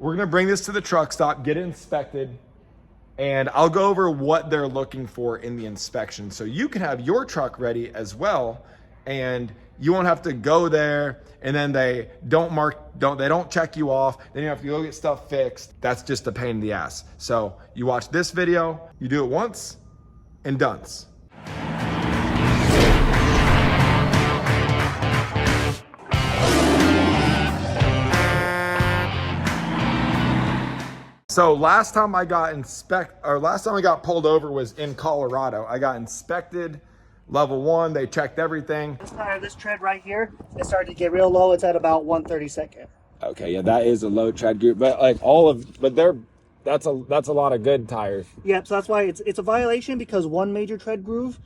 We're gonna bring this to the truck stop, get it inspected, and I'll go over what they're looking for in the inspection so you can have your truck ready as well, and you won't have to go there and then they don't check you off, then you have to go get stuff fixed. That's just a pain in the ass. So you watch this video, you do it once and done's. So last time I got pulled over was in Colorado. I got inspected, level 1, they checked everything. This tire, this tread right here, it started to get real low. It's at about 1/32. Okay, yeah, that is a low tread group, but like that's a lot of good tires. Yeah, so that's why it's a violation, because one major tread groove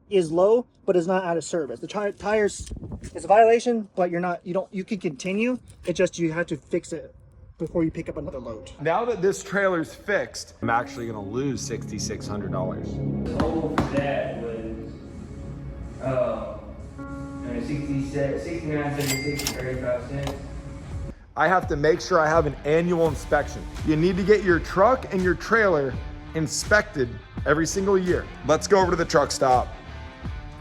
is low, but is not out of service. The tires is a violation, but you can continue. It's just you have to fix it before you pick up another load. Now that this trailer's fixed, I'm actually gonna lose $6,600. Total for that was 69.76 I have to make sure I have an annual inspection. You need to get your truck and your trailer inspected every single year. Let's go over to the truck stop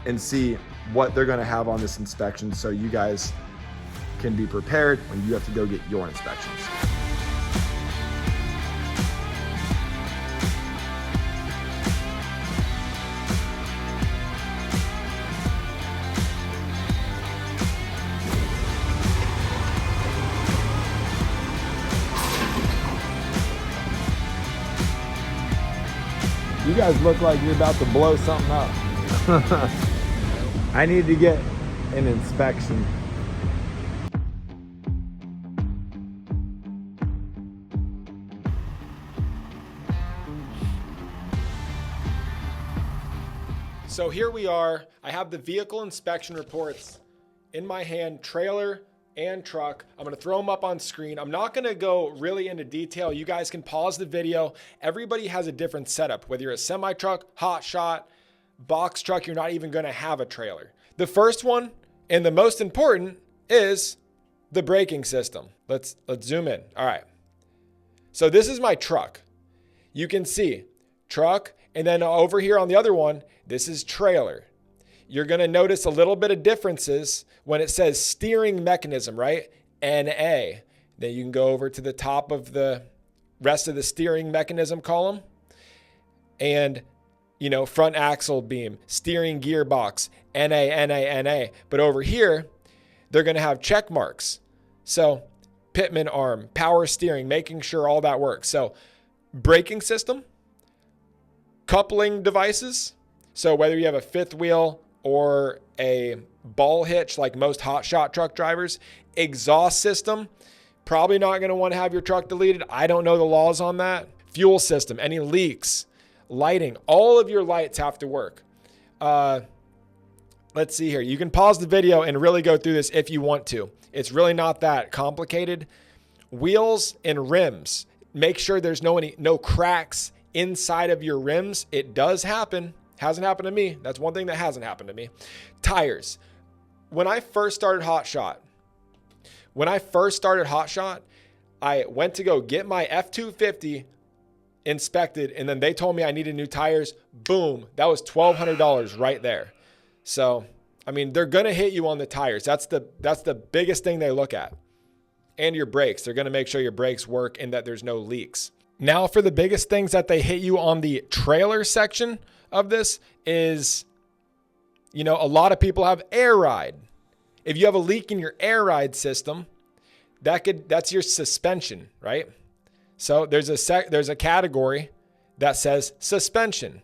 and see what they're gonna have on this inspection so you guys can be prepared when you have to go get your inspections. You guys look like you're about to blow something up. I need to get an inspection. So here we are. I have the vehicle inspection reports in my hand, trailer and truck. I'm gonna throw them up on screen. I'm not gonna go really into detail. You guys can pause the video. Everybody has a different setup, whether you're a semi truck, Hotshot, box truck, you're not even gonna have a trailer. The first one, and the most important, is the braking system. Let's zoom in. All right. So this is my truck. You can see truck, and then over here on the other one, this is trailer. You're gonna notice a little bit of differences when it says steering mechanism, right? NA. Then you can go over to the top of the rest of the steering mechanism column, and front axle beam, steering gearbox, NA. But over here, they're gonna have check marks. So Pitman arm, power steering, making sure all that works. So braking system, coupling devices. So whether you have a fifth wheel or a ball hitch like most Hotshot truck drivers, exhaust system, probably not going to want to have your truck deleted. I don't know the laws on that. Fuel system, any leaks, lighting, all of your lights have to work. Let's see here. You can pause the video and really go through this if you want to. It's really not that complicated. Wheels and rims. Make sure there's no cracks inside of your rims. It does happen. Hasn't happened to me. That's one thing that hasn't happened to me. Tires. When I first started Hotshot, I went to go get my F-250 inspected, and then they told me I needed new tires. Boom. That was $1,200 right there. So, I mean, they're going to hit you on the tires. That's the biggest thing they look at. And your brakes. They're going to make sure your brakes work and that there's no leaks. Now for the biggest things that they hit you on the trailer section of this is, a lot of people have air ride. If you have a leak in your air ride system, that's your suspension, right? So there's a category that says suspension.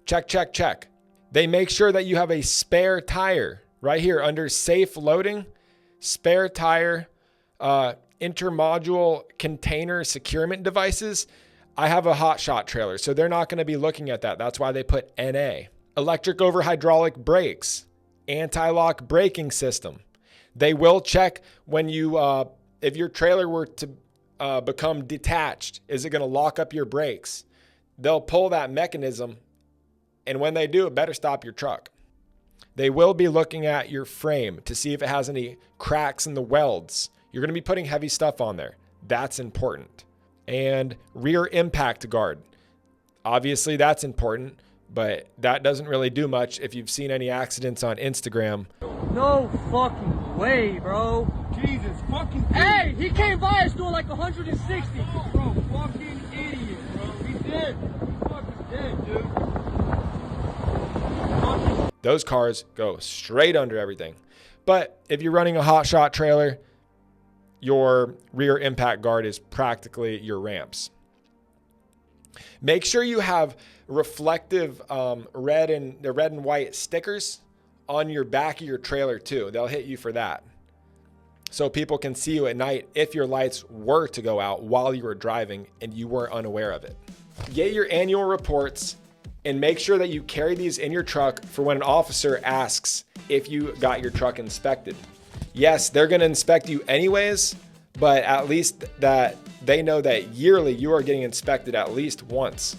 Check. They make sure that you have a spare tire right here under safe loading, spare tire, intermodule container securement devices. I have a Hotshot trailer, so they're not going to be looking at that. That's why they put NA. Electric over hydraulic brakes, anti-lock braking system. They will check when if your trailer were to become detached, is it going to lock up your brakes? They'll pull that mechanism, and when they do, it better stop your truck. They will be looking at your frame to see if it has any cracks in the welds. You're going to be putting heavy stuff on there. That's important. And rear impact guard. Obviously that's important, but that doesn't really do much if you've seen any accidents on Instagram. No fucking way, bro. Jesus fucking Hey, he came by us doing like 160. bro, fucking idiot, bro. He's dead. He's fucking dead, dude. Those cars go straight under everything. But if you're running a Hotshot trailer, your rear impact guard is practically your ramps. Make sure you have reflective red and white stickers on your back of your trailer too. They'll hit you for that. So people can see you at night if your lights were to go out while you were driving and you weren't unaware of it. Get your annual reports and make sure that you carry these in your truck for when an officer asks if you got your truck inspected. Yes, they're going to inspect you anyways, but at least that they know that yearly you are getting inspected at least once.